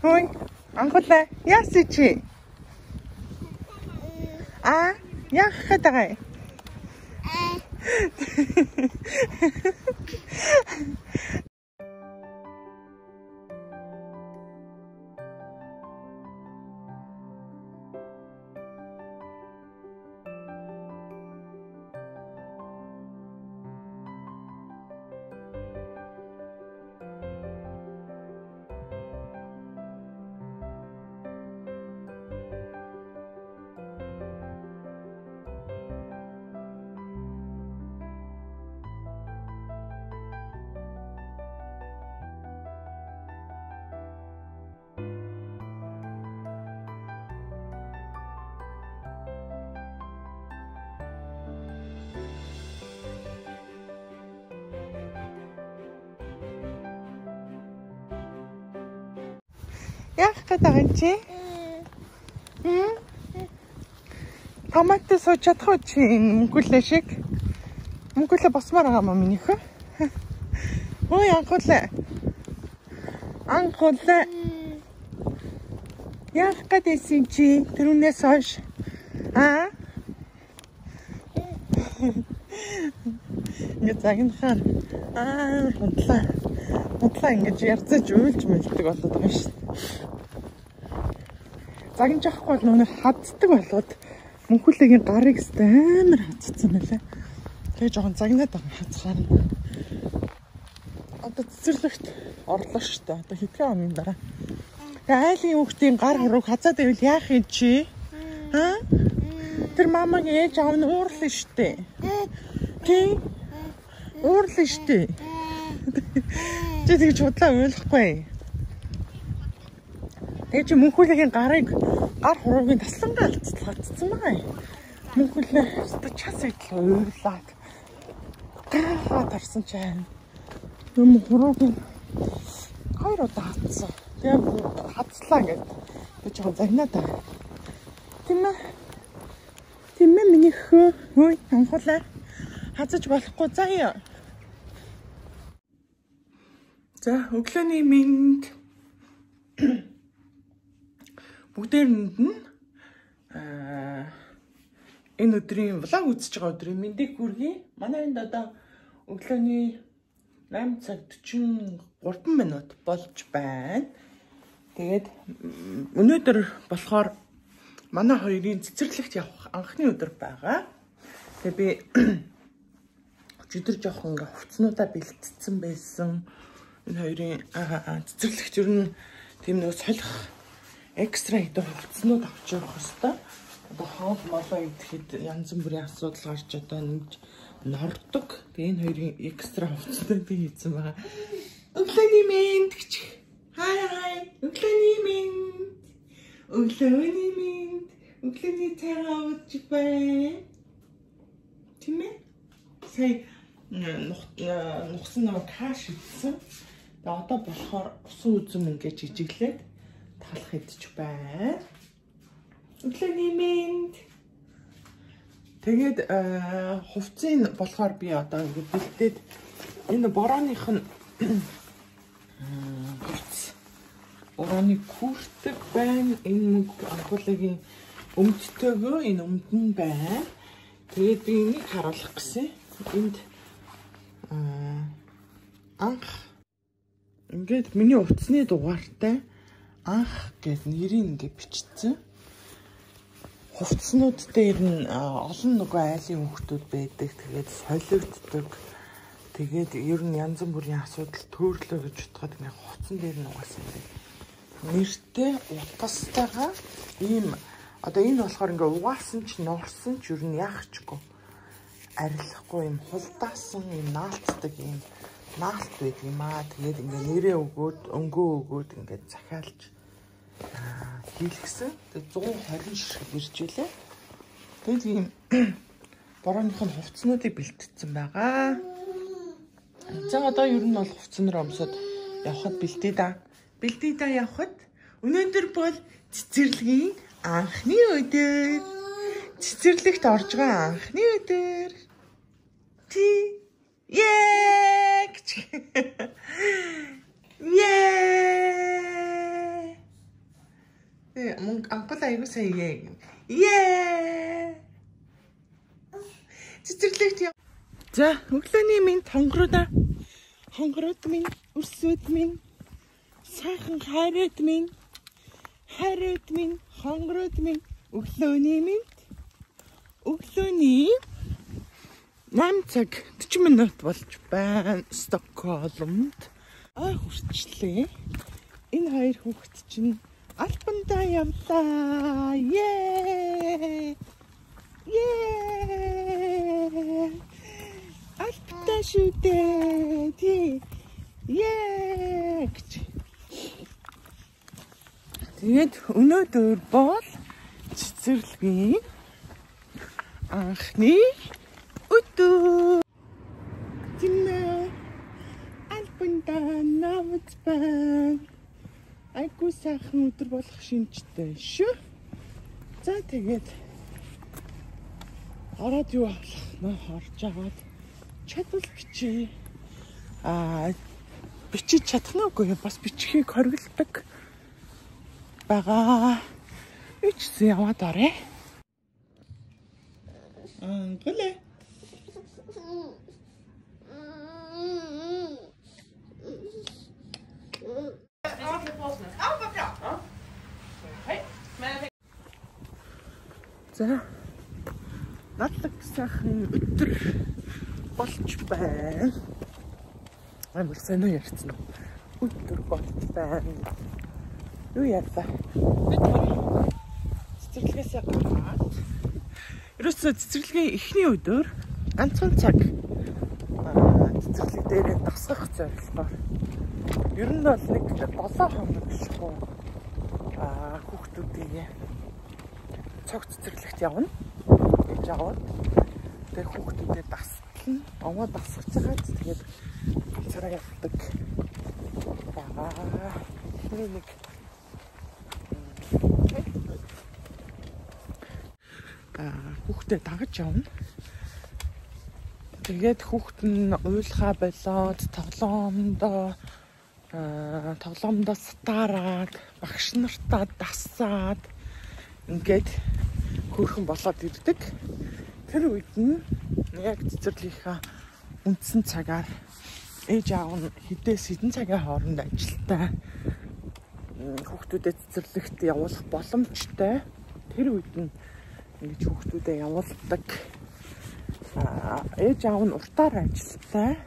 Ой, анхуулаа. Яасан чи? Яах гэдэг. Яах гэдэг чи? Томат сууж чадах уу чи мөнгөлөө шиг? Мөнгөлөө босмоор байгаа мó минийх. Ой анхуулаа. Анхуулаа. Яах гэдээсин чи тэрүүнээс хойш? Ингээд загнахаар худлаа ингэж ярцаж уйлж мэлдэг болоод байгаа шүү. Загнаж авахгүй бол нүг хаддаг болоод мөнхүлэгийн гарыг амар хацсан байлаа. Тэгээ жоохон загнаад байгаа хацгаар. Одоо цэцэрлэгт орлоо шүү дээ. Одоо хэдхэн хоногийн дараа. Тэгээ айлын хүүхдийн гар хурууг хазаад ивэл яах юм чи? Тэр мамаг ээж аав нь уурлаа шүү дээ. Тий? Уурлаа шүү дээ. Чи тэгж худлаа ойлгохгүй. Тэгээ чи мөнхүлэгийн гар хуруугийн таслангаа алдцсан байгаа юм. Мөнхүлээ өстө час идэл уурлаад. Гахаа тарсан чаа. Юм хуруугийн 2 удаа хатсан. Тэгээ хацлаа гэдэг. Би жоохон загнаад байгаа. Тийм ээ миний хөө. Ой анхуулаа. Хазаж болохгүй заяа. За өглөөний минь бүгдээрэнд нь энэ өдрийн влог үзэж байгаа өдрийн мэндийг хүргэе. Манай энд одоо өглөөний 8 цаг 43 минут болж байна. Тэгээд өнөөдөр болохоор манай хоёрын цэцэрлэгт явах анхны өдөр байгаа. Тэгээ би өчигдөр жоохон ингээ хувцснуудаа бэлтцсэн байсан. Энэ хоёрын цэцэрлэгт ер нь тийм нэг солих экстра хэдэн хувцснууд авч явах хэвээр. Одоо хоол молоо идэхэд янз бүрийн асуудал гарч одоо нэг нордог. Тэгээ энэ хоёрын экстра хувцснууд би хийсэн байгаа. Өглөөний минь гэж. Хай. Өглөөний минь. Өглөөний минь. Өглөөний цайгаа ууж бай. Тийм ээ. Сая нухсан нэг каш идсэн. Тэгээ одоо болохоор усан үзэм ингээд жижиглээд талах идчих бай. Өглөөний минь. Тэгээд хувцсыг болохоор би одоо ингээд бэлдээд энэ борооных нь хувцс борооны күртэг байна. Энэ анхуулагийн өмдтөөгөө энэ өмдөн байна. Тэгээд би энийг харуулах гэсэн. Энд анх ингээд миний утасны дугаартай анх гэж нэрийг ингээд бичсэн. Хувцснууд дээр нь олон нөгөө айлын хүүхдүүд байдаг. Тэгээд солигддог. Тэгээд ер нь янз бүрийн асуудал төөрлөө гэж бодоход ингээд хувцсан дээр нь угаасан нэртэй утастайгаа ийм одоо энэ болохоор ингээд угаасан ч норсон ч ер нь яахчгүй арилахгүй юм хулдаасан юм наалтдаг юм наалт байдаг юм аа. Тэгээд ингээд нэрээ өгөөд өнгөө өгөөд ингээд захиалж хийлгсэн. Тэгээд 120 ширхэг иржүүлээ. Тэгээд ийм борооных нь хувцснуудыг бэлтцсэн байгаа. За одоо ер нь бол хувцснаар өмсөд явхад бэлтээ да явхад өнөөдөр бол цэцэрлэгийн анхны өдөр. Цэцэрлэгт орж байгаа анхны өдөр. Яа! мөнгө анхол аягүй сая. Ее. Цэцэрлэгт яа. За, өглөөний минь хонгорууд минь, өрсөд минь, сайхан хайрууд минь, хонгорууд минь, өглөөний 8 цаг 40 минут болж байна. Стокгольмд хүрчлээ. Энэ хоёр хүүхэд чинь Альпандаа явлаа. Альпандаа шүү дээ. Тий. Тэгээд өнөөдөр бол цэцэрлэгийн анхны өдөр. Тимээ Альпандаа навц байна. Айгуу сайхан өдөр болох шинжтэй шүү. За тэгээд ороод юу авах нөө харж аваад чадвал бичээ. Бичиж чадах нүггүй бас бичихийг хоригддаг байгаа. Ичсэн яваад орё. Гэлээ. За. Надлаг сайхан өдөр болж байна. Амар сайн уу ярьсан уу? Өдөр болж байна. Юу яасан? Цэцэрлэгээс гараад. Ерөөсөө цэцэрлэгийн эхний өдөр ганцхан цаг цэцэрлэг дээрээ дасгах зорилгоор. Ер нь бол нэг 7 хоног шахуу хүүхдүүдээ цог цэцэрлэгт явна. Гэж аваад тэр хүүхдүүдэд дасгална. Овоо дасгаж байгаа. Тэгээд ганцаараа явдаг. Нэг хүүхдэд дагаж явна. Тэгээд хүүхд нь уйлхаа болоод тоглоомдоо сатараад багш нартаа дасаад ингээд хөрхөн болоод ирдэг. Тэр үед нь яг цэцэрлэгийнхаа үндсэн цагаар ээж аав нь хэдэн цагийн хооронд ажилтаа хүүхдүүдэд цэцэрлэгт явуулах боломжтой. Тэр үед нь ингэж хүүхдүүдэд явуулдаг. Ээж аав нь уртаар ажилтаа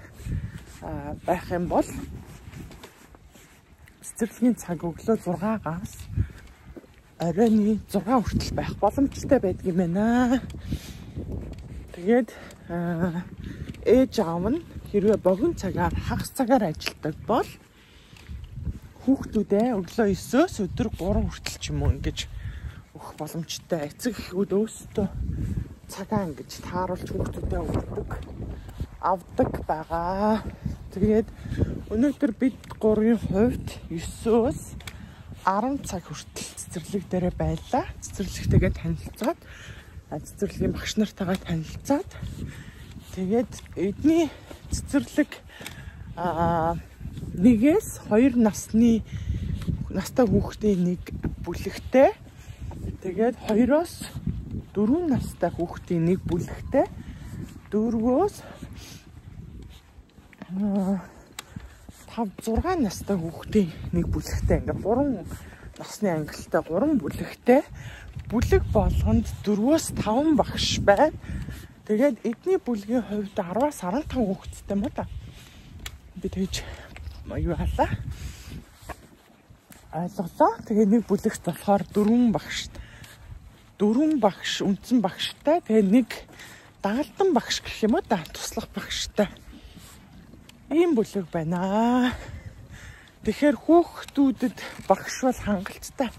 байх юм бол цэцэрлэгийн цаг өглөө 6-аас оройн 6 хүртэл байх боломжтой байдаг юм байна. Тэгээд ээж аав нь хэрвээ богино цагаар хагас цагаар ажилдаг бол хүүхдүүдээ өглөө 9-өөс өдөр 3 хүртэл ч юм уу ингэж өгөх боломжтой. Эцэг эхүүд өөрсдөө цагаа ингэж тааруулж хүүхдүүдээ өгдөг, авдаг байгаа. Тэгээд өнөөдөр бид 3-ын хувьд 9-өөс 10 цаг хүртэл цэцэрлэг дээрээ байлаа. Цэцэрлэгтэйгээ танилцаад, цэцэрлэгийн багш нартайгаа танилцаад, тэгээд эдний цэцэрлэг 1-ээс 2 настай хүүхдийн нэг бүлэгтэй, тэгээд 2-оос 4 настай хүүхдийн нэг бүлэгтэй, 4-өөс 5-6 настай хүүхдийн нэг бүлэгтэй, ингээд 3 насны ангилалтай 3 бүлэгтэй, бүлэг болгонд 4-өөс 5 багш байна. Тэгээд эдний бүлгийн хувьд 10-аас 15 хүүхэдтэй юм уу та? Би тэгж юу халаа? Ойлголоо. Тэгээд нэг бүлэгт болохоор 4 багш үндсэн багштай, тэгээд нэг дагалдан багш гэх юм уу та? Туслах багштай. Ийм бүлэг байна. Тэгэхээр хүүхдүүдэд багш бол хангалттай.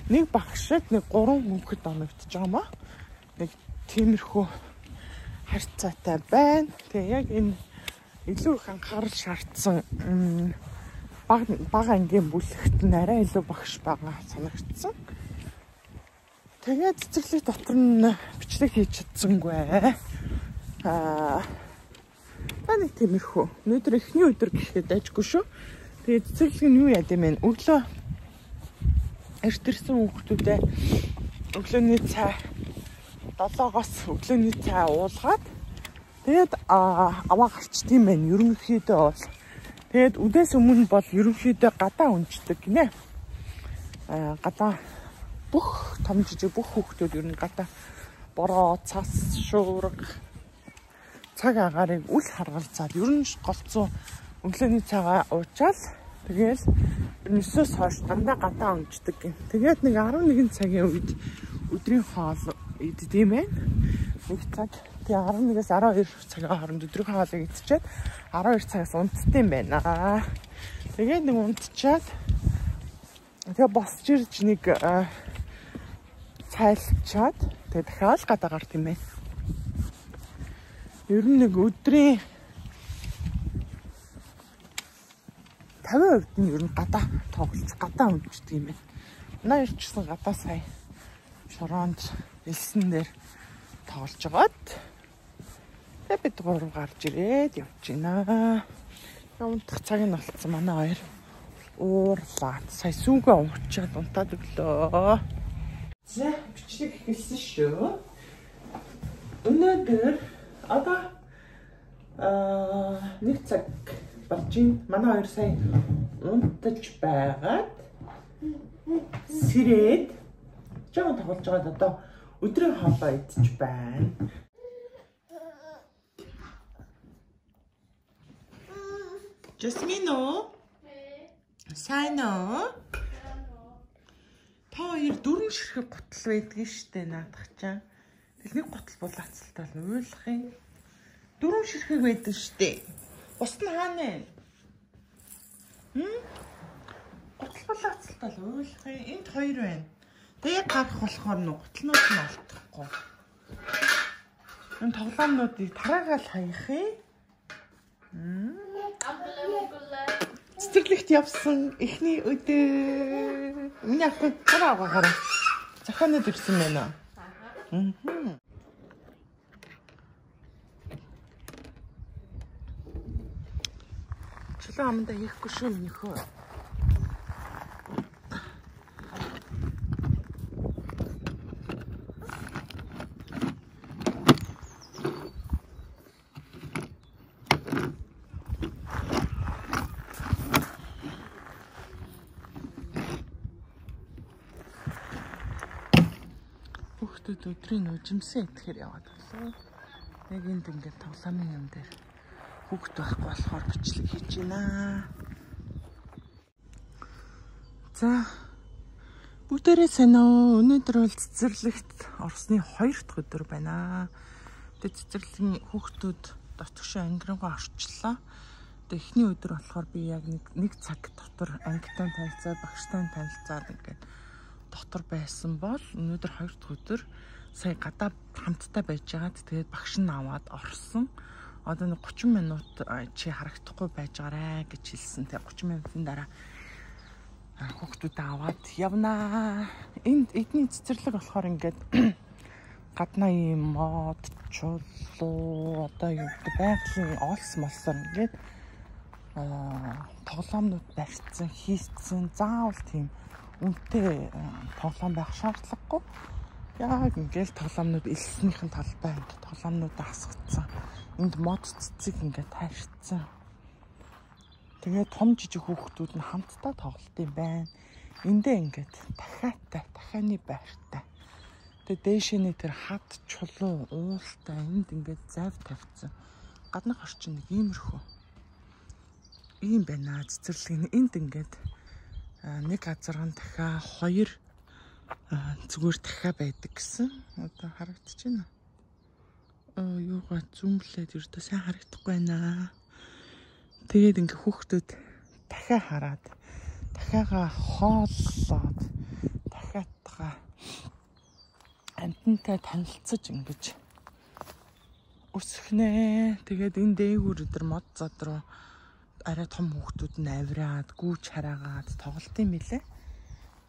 Нэг багшид нэг 3 хүүхэд оногдож байгаа маа. Нэг тиймэрхүү харьцаатай байна. Тэгээ яг энэ илүү их анхаарал шаардсан бага ангийн бүлэгт нь арай илүү багш байгаа санагдсан. Тэгээд цэцэрлэг дотор нь бичлэг хийж чадсангүй. Нэг тиймэрхүү. Өнөөдөр эхний өдөр гэхэд ажгүй шүү. Тэгээд цэцэрлэг нь юу яд юм бэ? Өглөө эртэрсэн хүүхдүүдээ өглөөний цай 7-оос өглөөний цай уулгаад тэгээд аваа гарчт юм байна. Ерөнхийдөө бол тэгээд үдээс өмнө бол ерөнхийдөө гадаа унждаг гинэ. Гадаа бүх том жижиг бүх хүүхдүүд ер нь гадаа бороо, цас, шуурга, цаг агаарыг үл харгалзаад ер нь голцоо өглөөний цагаа уучаал тэгээл 9-оос хойш дандаа гадаа унждаг гин. Тэгээд нэг 11 цагийн үед өдрийн хоол иддэм байх. Нэг цаг тэгээ 11-ээс 12 цагийн хооронд өдрийн хоолыг идчихээд 12 цагаас унтдсан байна. Тэгээд нэг унтчаад тэгээ босч ирж нэг цайлчаад тэгээ дахиад гадаа гарт юм байна. Ер нь нэг өдрийн 50% нь ер нь гадаа тоглож гадаа унждаг юм байна. Манай ирчихсэн гадаа сая шороонд элсэн дээр тоглож байгаад тэгээ бид гурав гарч ирээд явж байна. Унтах цаг нь болцсон манай хоёр уурлаад сая сүүгээ уучаад унтаад өглөө. За бичлэг эхэлсэн шүү. Өнөөдөр одоо нэг цаг болж байна. Манай хоёр сая унтаж байгаад сэрээд жоохон тоглож байгаад одоо өдрийн хоолоо идэж байна. Жасмино? Сайн уу? Та хоёр дөрвөн ширхэг гутал байдаг штэ наадах чаа. Тэгэл нэг гутал булаацалтай бол уйлах юм. Дөрвөн ширхэг байдаг штэ. Бус нь хаана вэ? Гутал булаацалтай бол уйлах юм. Энд хоёр байна. Тэгээ гарах болохоор нэг гутлнууд нь олдохгүй. Энэ тоглоомнуудыг тараагаал хаях юм. Цэцэрлэгт явсан эхний өдөр. Миний ах тараа гараа. Захаанад ирсэн байна. Чулуу аманда хийхгүй шүү минийхөө. Хүүхдүүд өдрийн нүүжимсэн идэхээр яваад байна. Яг энд ингээд тоглоомын юм дээр хүүхд байхгүй болохоор бичлэг хийж байна. За бүгдээрээ сайн уу? Өнөөдөр бол цэцэрлэгт орсны 2 дахь өдөр байна. Тэгээд цэцэрлэгийн хүүхдүүд дотгошоо ангирангуй орчлоо. Тэгээд эхний өдөр болохоор би яг нэг цаг дотор ангитай танилцаад багштай танилцаад ингээд дотор байсан бол өнөөдөр 2 дахь өдөр сая гадаа хамтдаа байж байгаад тэгээд багш нь аваад орсон. Одоо нэг 30 минут чи харагдахгүй байж байгаарэ гэж хэлсэн. Тэгээд 30 минутын дараа хүүхдүүдээ аваад явнаа. Энд эдний цэцэрлэг болохоор ингээд гаднаа юм мод, чулуу, одоо юу гэдэг байгалийн олс молсоор ингээд тоглоомнууд барьцсан, хийцэн, заавал тийм үнэтэй тоглоом байх шаардлагагүй. Яг ингээл тоглоомнууд элснийхэн талбай ингээд тоглоомнуудаа хасгацсан. Энд мод цэцэг ингээд таарчсан. Тэгээд том жижиг хүүхдүүд нь хамтдаа тоглолт юм байна. Эндээ ингээд дахианы байртай. Тэгээд дээшний тэр хад чулуу уултай энд ингээд зав тавьсан. Гаднах орчин нэг иймэрхүү. Ийм байна цэцэрлэг нь энд ингээд нэг газар нь дахиа 2 зүгээр дахиа байдаг гэсэн. Одоо харагдаж байна. Юугаа зүүмлээд ердөө сайн харагдахгүй байна. Тэгээд ингээ хүүхдүүд дахиа хараад дахиагаа хооллоод дахиатгаа амтантай танилцаж ингэж өсгнэ. Тэгээд энэ дээгүүр өдр мод зад руу арай том хүүхдүүд нь авираад гүүж хараагаад тоглолт юм билээ.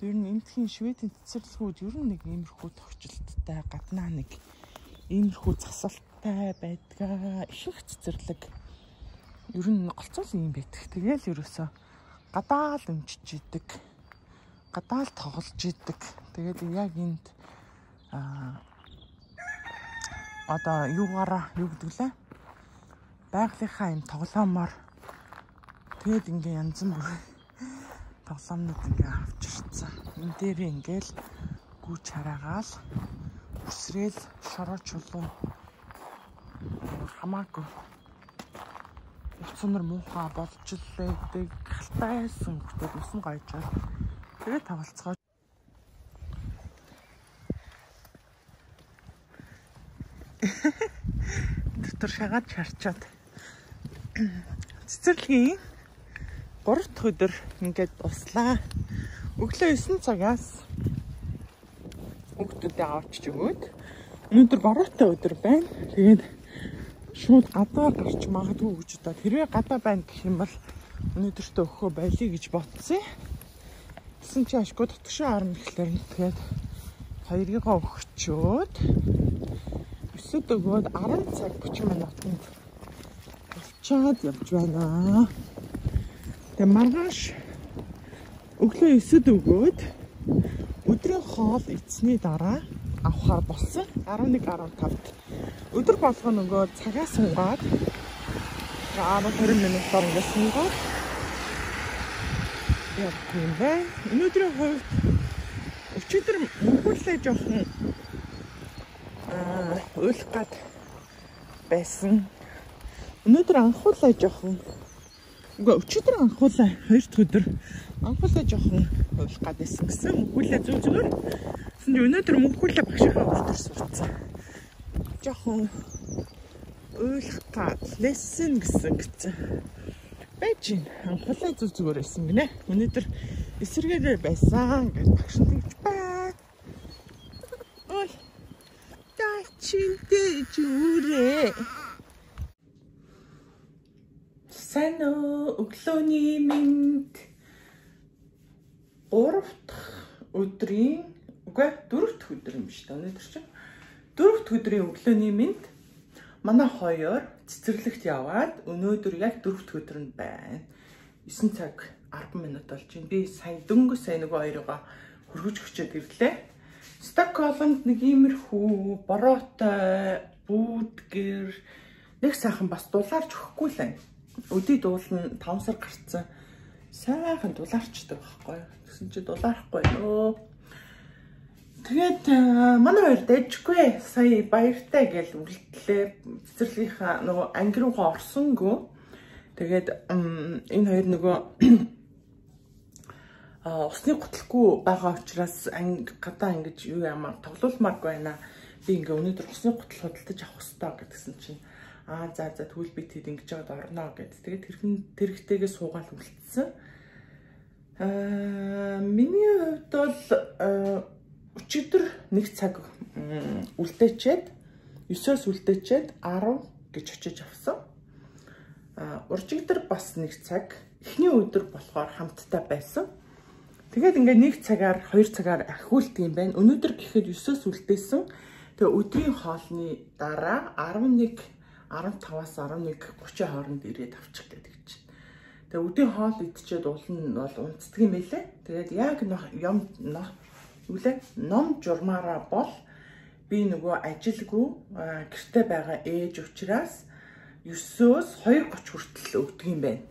Тэр нь эндхийн Шведийн цэцэрлэгүүд ер нь нэг иймэрхүү тохижилттай гаднаа нэг иймэрхүү засалтай байдгаа. Их цэцэрлэг ер нь голцоол юм байдаг. Тэгээл ерөөсө гадаа л өмчиж идэг. гадаал тоглож идэг. Тэгээд яг энд одоо юу гэдэг лээ? Байгалийнхаа юм тоглоомоор тэгээд ингээ янз бүр тоглоомнууд ингээ авчирцсан. Энэ дээр ингээл гүйж хараагаал өсрэл шороо чулуу хамаагүй уцнэр муухай болж л байдаг. Галтайсан хүмүүс усан гойжол. Тэгээд тавалцгаа дотор шагаад чарчаад цэцэрлэгийн 3 дахь өдөр ингээд дуслаа. Өглөө 9 цагаас хүүхдүүдэд авчиж өгөөд өнөөдөр баруутай өдөр байна. Тэгээд шууд гадаа гарч магадгүй гэж удаа. Хэрвээ гадаа байна гэх юм бол өнөөдөртөө өгөхөө байлээ гэж бодсон. Гэсэн чи ашгүй дотгошоо орно гэхлээр тэгээд хоёрыгоо өгчөөд 9-д өгөөд 10 цаг 30 минутанд болчоод явж байна. Тэгээ маргааш өглөө 9-д өгөөд өдрийн хоол эцсний дараа авахар болсон. 11:15-д өдөр болгоо нөгөө цагаа сунгаад 10-20 минутаар ингээд сунгаад яг тийм бай. Өнөөдрийн хувьд өчигдөр мөнгөлөө жоохон уйлах гад байсан. Өнөөдөр анхуулаа жоохон өчигдөр анхуулаа 2 дахь өдөр анхуулаа жоохон уйлах гад байсан гэсэн. Мөнгөлөө зүгээр. Тэгсэн чинь өнөөдөр мөнгөлөө багшийнхаа өртөр суудсан. Жоохон уйлах гад лессэн гэсэн. Байж анхуулаа зүгээр байсан гинэ. Өнөөдөр эсэргээрээ байсан гэж багш нь тэгж бай. Ой. Тачинтэй зүрэ. Сайн өглөөний минь 3 дахь өдрийн 4 дахь өдөр юм шүү дээ. Өнөөдөр чинь 4 дахь өдрийн өглөөний минь манай хоёр цэцэрлэгт яваад өнөөдөр яг 4 дахь өдөр нь байна. 9 цаг 10 минут болж байна. Би дөнгөж сайн нөгөө хоёроо хөргөж өчөөд ирлээ. Стокгольмд нэг иймэрхүү бороотой бүүдгэр нэг сайхан бас дулаарч өгөхгүй л байна. Өдий дуулна 5 сар гарцсан. Сайхан дулаарчдаг байхгүй юу? Тэгсэн чи дулаарахгүй нөө. Тэгээд манай хоёр дэжгүй сая баяртай гэж үлдлээ. Цэцэрлэгийнхаа нөгөө анги руугаа орсонгүй. Тэгээд энэ хоёр нөгөө усны готлохгүй байгаа учраас гадаа ингэж юу ямаар тоглоулмааргүй байна. Би ингээ өнөөдөр усны готл худалдаж авах хэрэгтэй гэдгсэн чинь за тэгвэл би тэд ингэж жаад орно гэд. Тэгээд тэрхтээгээ суугаад үлдсэн. Миний хувьд бол өчигдөр 1 цаг үлдээчээд 9-оос үлдээчээд 10 гэж очиж авсан. Уржигдэр бас 1 цаг эхний өдөр болохоор хамттай байсан. Тэгээд ингээ 1 цагаар 2 цагаар ахиулт юм байна. Өнөөдөр гэхэд 9-оос үлдээсэн. Тэгээ өдрийн хоолны дараа 15-аас 11:30 хооронд ирээд авчих гэдэг чинь. Тэгээ өдрийн хоол идчихэд уулна бол унцдаг юм байлээ. Тэгээд яг ном журмаараа бол би нөгөө ажилгүй гэртээ байгаа ээж учраас 9-оос 2:30 хүртэл өгдөг юм байна.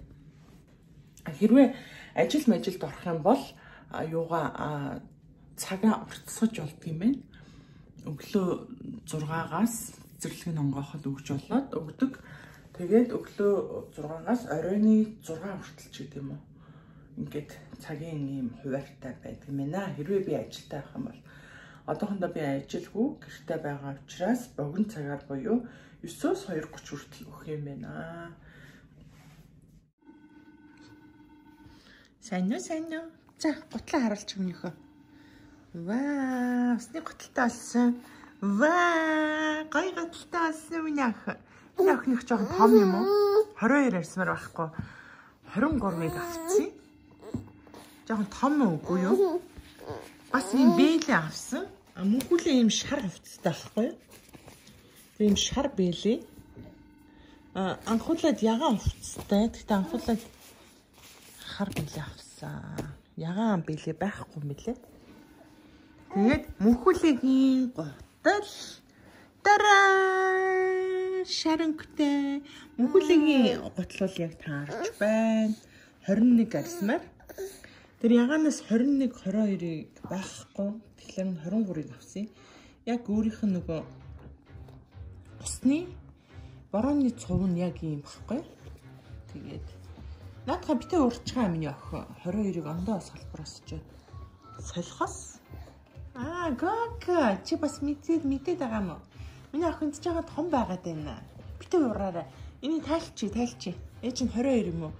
Хэрвээ ажилд орох юм бол юугаа цагаа уртсгаж болдго юм байна. Өглөө 6-аас цэцэрлэгийн онгоохол өгч болоод өгдөг. Тэгээд өглөө 6-аас оройн 6 хүртэл ч гэдэг юм уу. Ингээд цагийн ийм хуваартай байдаг юм байна. Хэрвээ би ажилдаа байх юм бол одоохондоо би ажилгүй гэртээ байгаа учраас богино цагаар буюу 9-оос 2:30 хүртэл өгөх юм байна. Сайн уу? За, готлоо харуулчих минийхөө. Ваа, усны готалтай болсон. Ваа, гой готалтай болсон миний ах. Энэ охиных жоохон том юм уу? 22 арьсмаар байхгүй. 23-ыг авцсан. Жоохон том үгүй юу? Бас ийм бэлээ авсан. Мөнхүүлээ ийм шар хувцастай байхгүй юу? Тийм шар бэлээ. Анхуулаад ягаан хувцастай. Тэгтээ анхуулаад хар бэлээ авсан. ягаан бэлээ байхгүй мэлээ. Тэгээд мөнхүлэгийн готол тараа шаранктай мөнхүлэгийн готол бол яг таарч байна. 21 арьсмаар. Тэр ягаанаас 21 22-ыг байхгүй. Тэгэхээр 23-ыг авсан. Яг өөрийнх нь нөгөө усны борооны цов нь яг ийм багхгүй. Тэгээд наадхаа битээ урчгаа миний охин 22-ыг ондоо салбараас ч солихос. Гока чи бас мэдээд байгаа мó. Миний охин ч жагаад том байгаад байна. Битээ ураарай. Энийг тайлчи. Ээж нь 22 юм уу?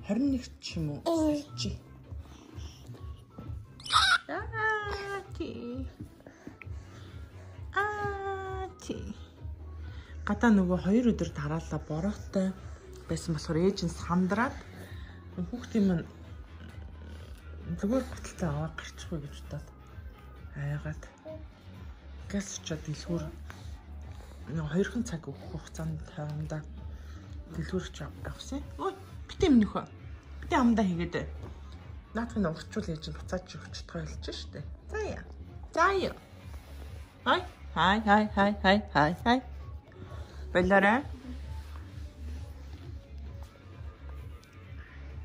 21 ч юм уу? Чи. Ти. Гадаа нөгөө 2 өдөр тараалаа бороотой байсан болохоор ээж нь сандраад хүүхдийн маань зүгээр баталтай аваа гарчихгүй гэж бодоод айгаад газ очоод дэлгүүр 2 цаг өгөх хугацаанд тавиндаа дэлгүүрч авсан. Ой, битээ минийхөө. Битээ амдаа хийгээд. Наадхын урчуул ээж нь буцаач өгч тойлж штэ. Заяа. Хай. Балараа.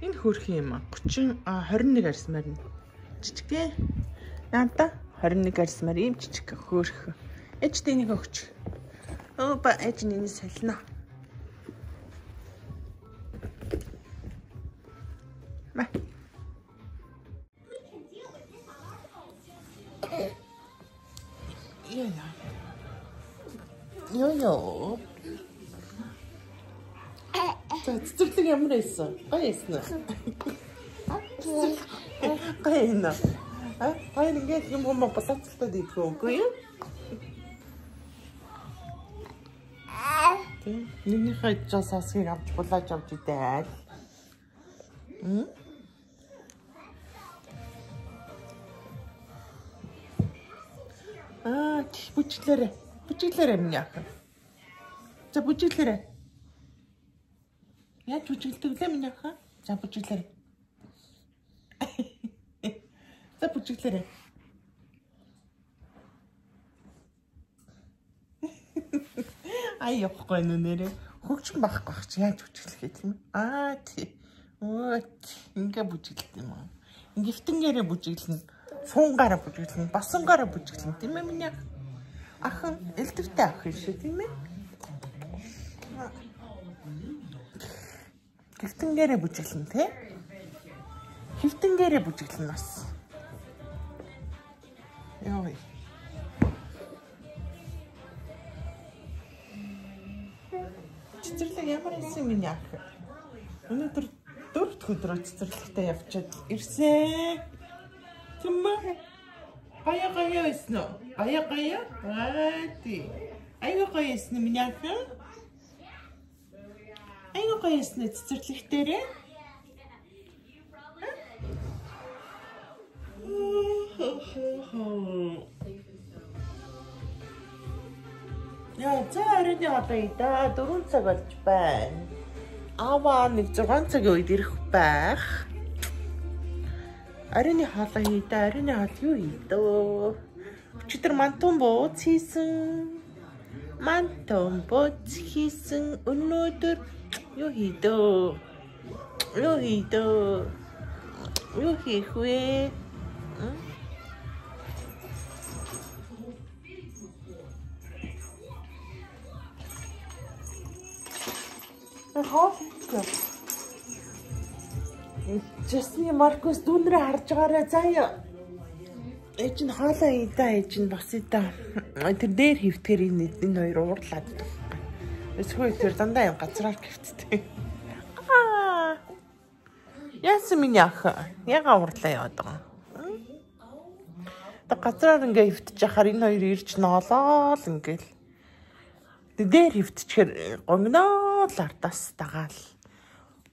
Энэ хөрх юм 21 арьсмаар нь жижигтэй. Наада 21 арьсмаар ийм жижиг хөрх. Ээжтэй энийг өгч. Ба ээж нь энийг солино. Йо. Цэцэрлэг ямар байсан? Гоё байсан уу? Гоё юм. Хоёр ингээд юм босоцолтод идэх үгүй юу? Нэгнийхээ жасасыг авч булааж авч идээл. Бүжиглээрэй миний ах. За бүжиглээрэй. Яаж бүжиглдэг вэ миний ах? За бүжиглээрэй. За бүжиглээрэй. Ай явахгүй нэрээ. Хөгжим байхгүй ах чи яаж бүжиглэх юм? Тий. Ингээ бүжиглэх юм аа. Гифтэнгээрээ бүжиглэнэ. Сунгаараа бүжиглэнэ. Басангаараа бүжиглэнэ. Тийм ээ миний ах. Ахын элдвтэй ах шүү тийм ээ. Гифтэнгээрээ бүжиглэнэ тий. Хифтэнгээрээ бүжиглэнэ бас. Яа. Цэцэрлэг ямар байсан миний ах. Өнөөдөр 4 дахь өдрөө цэцэрлэгтээ явчаад ирсэн. Тийм ээ. Гая байсан уу? Гая. Тий. Айгуу гоё байсан миний ах. Айгуу гоё байсан цэцэрлэгтэрээ. Яа, цаарны одоо 4 цаг болж байна. Аваа нэг 6 цагийн үед ирэх байх. Арины хаалаа хийдэ. Арины хаал юу хийдөө? Өчигдөр мантун бууц хийсэн. Өнөөдөр юу хийдөө? Юу хийх вэ? Жасны Маркус дүүнрээ харж байгаарай заяа. Ээж нь хаалаа ийдаа ээж нь бас ийдаа. Тэр дээр хөвтгөр энэ хоёр уурлаад. Эсвэл тэр дандаа юм газраар хөвттэй. Яасан миний ах. Яга уурлаа яваад байгаа. Тэг газраар ингээ хөвтж яхаар энэ хоёр ирж ноолоо л ингээл. Дээр хөвтчихэр гомноо л ардаас дагаал.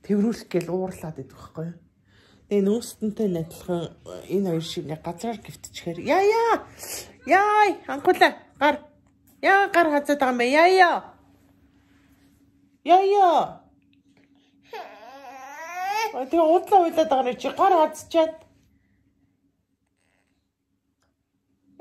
Тэврүүлэх гээл уурлаад идэх байхгүй юу? Тэгээ нөөстөнтэй адилхан энэ хоёр шиг газраар гівтчихээр яа анхуулаа гар хазаад байгаа юм бэ яа тэгээ уудлаа уйлаад байгаа нь чи гар хазчаад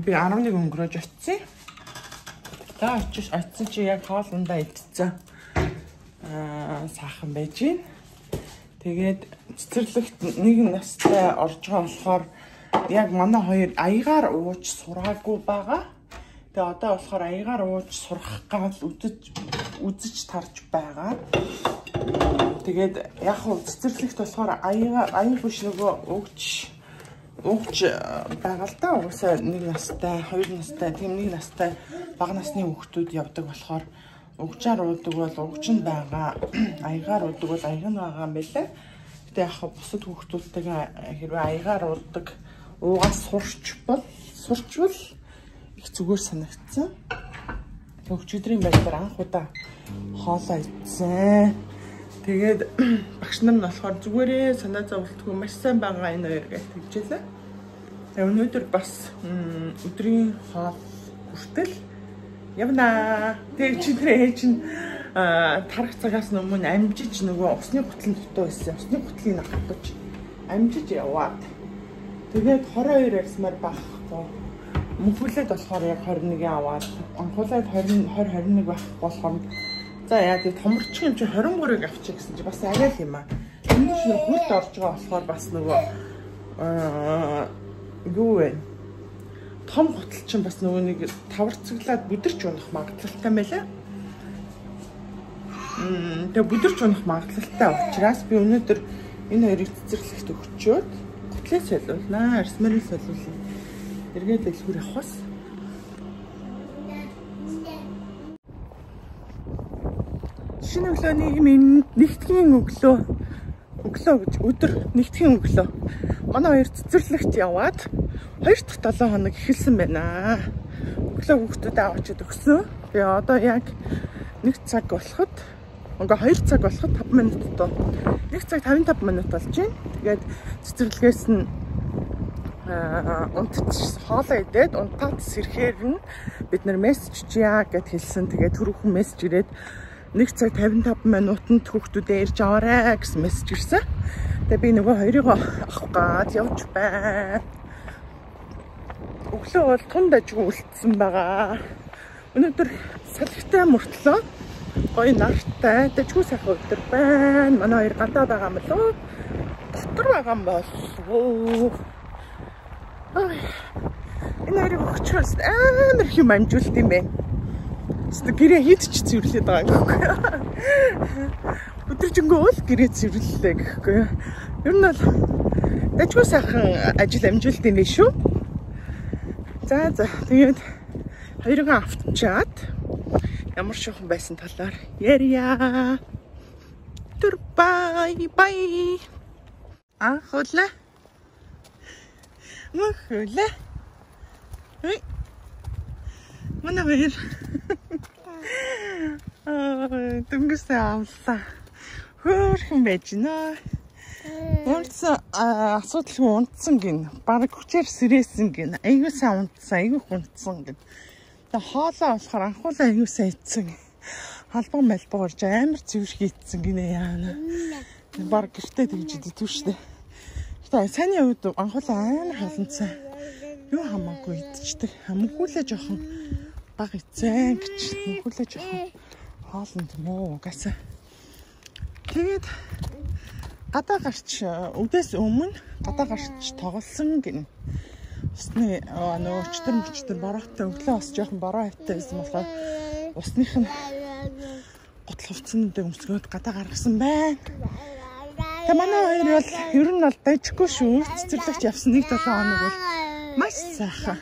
би 11 өнгөрөөж очив. За очсон чи яг хоолндоо идчихсэн. Саахан байж гин. Тэгээд цэцэрлэгт нэг настай орж байгаа болохоор яг манай хоёр аягаар ууж сураагүй байгаа. Тэгээ одоо болохоор аягаар ууж сурах гал үзэж тарж байгаа. Тэгээд яг хөө цэцэрлэгт болохоор аяг биш нөгөө ууж байгаа л да. Угсаа нэг настай, 2 настай, тийм нэг настай бага насны хүүхдүүд явдаг болохоор угжаар уудаг бол угж нь байгаа. Аягаар уудаг бол аяг нь байгаа юм байлаа. Гэтэ яг бусад хүүхдүүдтэйгээ хэрвээ аягаар уугаас сурчвал их зүгээр санагдсан. Өчигдрийн байдлаар анх удаа хоолоо идсэн. Тэгээд багш нар нь болохоор зүгээрээ санаа зовлтгүй маш сайн байгаа энэ хоёр гэж хэлжээ. Тэгээд өнөөдөр бас өдрийн хоол хүртэл явна. Тэгээд чинь тарах цагаас өмнө амжиж нөгөө усны гутлын дутуу байсан. Усны гутлыг нахтаж амжиж яваад тэгээд 22 ярьсмаар байхгүй. Мөнхүүлээд болохоор яг 21 аваад анхуулаад 20 21 байх болохоор за яа тийм томорчих юм чи 23-ыг авчих гэсэн чи бас арай л юм аа. Энэ ч нэг хурд орж байгаа болохоор бас нөгөө юу вэ? Том гутал чинь бас нөгөө нэг таварцаглаад бүдэрч унах магадлалтай байлаа. Тэгээ бүдэрч унах магадлалтай учраас би өнөөдөр энэ хоёрыг цэцэрлэгт өгчөөд гутлыг солиулнаа, арсмарыг солиулна. Эргээд дэлгүүр явахс. Шинэ өглөөний минь нэгтгэн өглөө гэж өдөр нэгтгэн өглөө. Манай хоёр цэцэрлэгт яваад 2 дахь 7 хоног эхэлсэн байна. Өглөө хүүхдүүдэд авчид өгсөн. Тэгээ одоо яг 1 цаг болоход 2 цаг болоход 5 минут доо. 1 цаг 55 минут болж байна. Тэгээд цэцэрлэгээс нь хоолоо идээд унтаад сэрхээр нь бид нар мессеж чийа гэд хэлсэн. Тэгээд түрүүхэн мессеж ирээд 1 цаг 55 минутанд хүүхдүүдээ ирж аваарай гэсэн мессеж ирсэн. Тэгээд би нөгөө хоёрыг авах гад явж байна. Өглөө бол тунд ажгүй үлдсэн байгаа. Өнөөдөр салхитай мөртлөө гоё нартай дэжгүй сайхан өдөр байна. Манай хоёр гадаа байгаа юм болов уу? Дотор байгаа юм болов уу? Энэ хоёрыг өгчөөс амар их юм амжуулт юм байна. Эсвэл гэрээ хийд ч цэвэрлээд байгаа гэхгүй. Өдөржингөө л гэрээ цэвэрлэлээ гэхгүй. Ер нь бол дэжгүй сайхан ажил амжуулт юм биш үү? За тэгээд хоёрыг автчаад ямар шохон байсан талаар ярья. Түр бай. Хөлөө. Мөхөлөө. Манай хоёр. Дөнгөсөө авлаа. Хөөрхөн байж наа. Унтсан асуудал унтсан гин. Бараг хүчээр сэрээсэн гин. Айгуу сайн унтсан, айгуу унтсан гин. Тэгээ хоолоо болохоор анхуулаа айгуу сайн идсэн. Халбан малбар орж амар цэвэрх идсэн гинэ яана. Бараг гэртээ тэгж идэв штэ. Тэгээ сайн явд анхуулаа амар халанцсан. Юу хамаагүй идчихдэг. Мөнхүүлээ жоохон баг идсэн гэж. Мөнхүүлээ жоохон хоолнд муу угаасаа. Тэгээд гадаа гарч өдөөс өмнө гадаа гарч тоглосон гин. Усны өчтөр бороотой өглөө бас жоохон бороо хавтай байсан болохоор усных нь гутал хувцсанд өмсгөөд гадаа гаргасан байна. Тэгээ манай хоёр бол ер нь бол дайжгүй шүү. Цэцэрлэгт явсан 1-7 хоног бол маш сайхан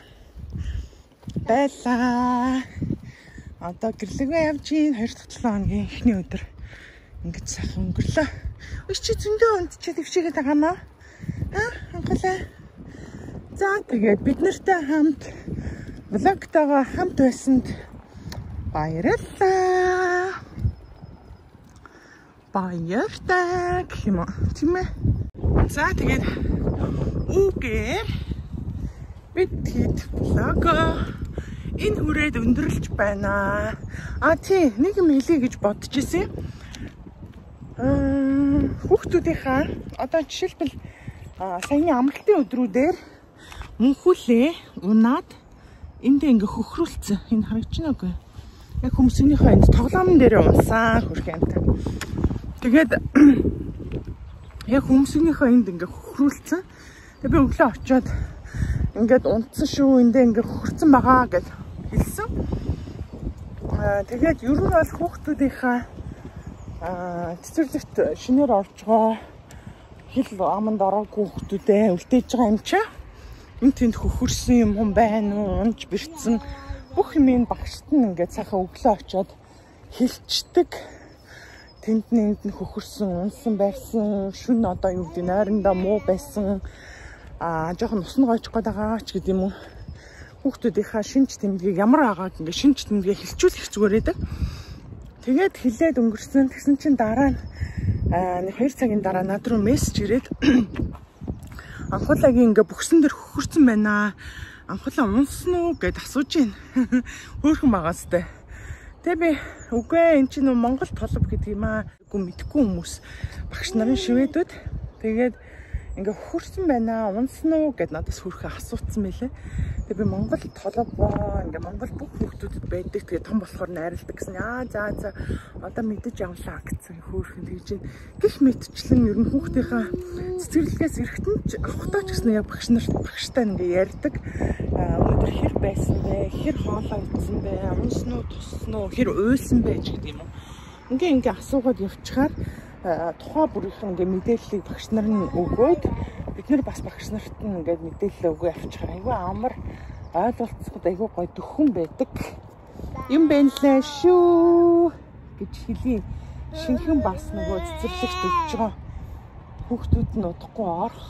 байлаа. Одоо гэрлэгээ явж ийн 2 дахь 7 хоногийн эхний өдөр ингэж сайхан өнгөрлөө. Чи зөндөө унтчихэд өвчгээд байгаа маа. Анхлаа. За тэгээд бид нартай хамт влогтойгоо хамт байсанд баярлалаа. Баяртай гэх юм уу тийм ээ. За тэгээд үгээр бид хэд влог энэ хүрээд өндөрлж байна. Тийм нэг юм хэлье гэж бодож ирсэн. Хүүхдүүдийнхаа одоо жишээлбэл саяны амралтын өдрүүдээр мөнхүүлээ унаад эндээ ингээ хөхрүүлсэн. Энэ харагдаж байна уу? Яг хүмүүсийнхээ энд тоглоомн дээр унсан хөрх юмтай. Тэгээд яг хүмүүсийнхээ энд ингээ хөхрүүлсэн. Тэгээд би өглөө очиод ингээд унтсан шүү. Эндээ ингээ хөхөрцөн байгаа гэж хэлсэн. Тэгээд ер нь бол хүүхдүүдийнхээ цэцэрлэгт шинээр орж байгаа хил аманд ороогүй хүүхдүүдээ үлдээж байгаа юм чаа. Энд тэнд хөхөрсөн юм байна уу? Унж бэрцсэн бүх юмын багшд нь ингээд сайхан өглөө очиод хилчдэг. Тэнд нэнд нь хөхөрсөн, унсан байсан, шүн одоо юу гэдэг нойрондоо муу байсан. Жоохон ус нь гойж байгаа ч гэдэм юм уу. Хүүхдүүдийнхаа шинж тэмдгийг ямар агааг ингээд шинж тэмдгээ хилчүүлэх зүгээр байдаг. Тэгээд хилээд өнгөрсөн. Тэгсэн чинь дараа нь 2 цагийн дараа над руу мессеж ирээд анхуулагийн ингээ бүхсэн дээр хөхөрсөн байна. Анхуулаа унсан уу гэд асууж байна. Хөөхөн багаастай. Тэгээ би үгүй эн чинь Монгол толб гэдэг юм аа. Үгүй мэдгүй хүмүүс багш нарын шивэдүүд. Тэгээд ингээ хөхөрсөн байна. Унсан уу гэд надаас хөөхөн асууцсан мэлээ. Тэгээ би Монгол толб ингээ Монгол бүх хүүхдүүдэд байдаг. Тэгээ том болохоор найрладаг гэсэн. За одоо мэдэж явлаа гэсэн хөөхөн тэгж байна. Гэх мэтчлэн ер нь хүүхдийнхаа цэцэрлэгээс эрэхтэн ч авахтаа ч гэсэн яг багштай ингээ ярьдаг. Өнөөдөр хэр байсан бэ? Хэр хоолоо идсэн бэ? Унсан уу, туссан уу? Хэр уйлсан бэ гэдэг юм уу? Ингээ асуугаад явчихаар тухай бүрийнхэн ингээ мэдээллийг багш нар нь өгөөд бид нэр бас багш нарт нь ингээ мэдээлэл өгөө явчихаар айгүй амар ойлголцоход айгүй гоё дөхөн байдаг юм байна лээ шүү гэж хэлий. Шинхэн бас нөгөө цэцэрлэгт өгч байгаа хүүхдүүд нь удахгүй орох.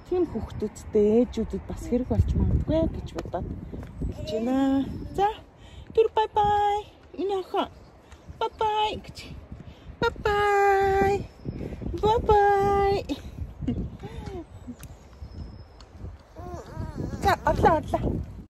Тийм хүүхдүүдтэй ээжүүдэд бас хэрэг болж магадгүй гэж бодоод хэлж байна. За түр бай бай. Энэ охин бай бай гэж. Bye bye. Bye bye. За, орлоо.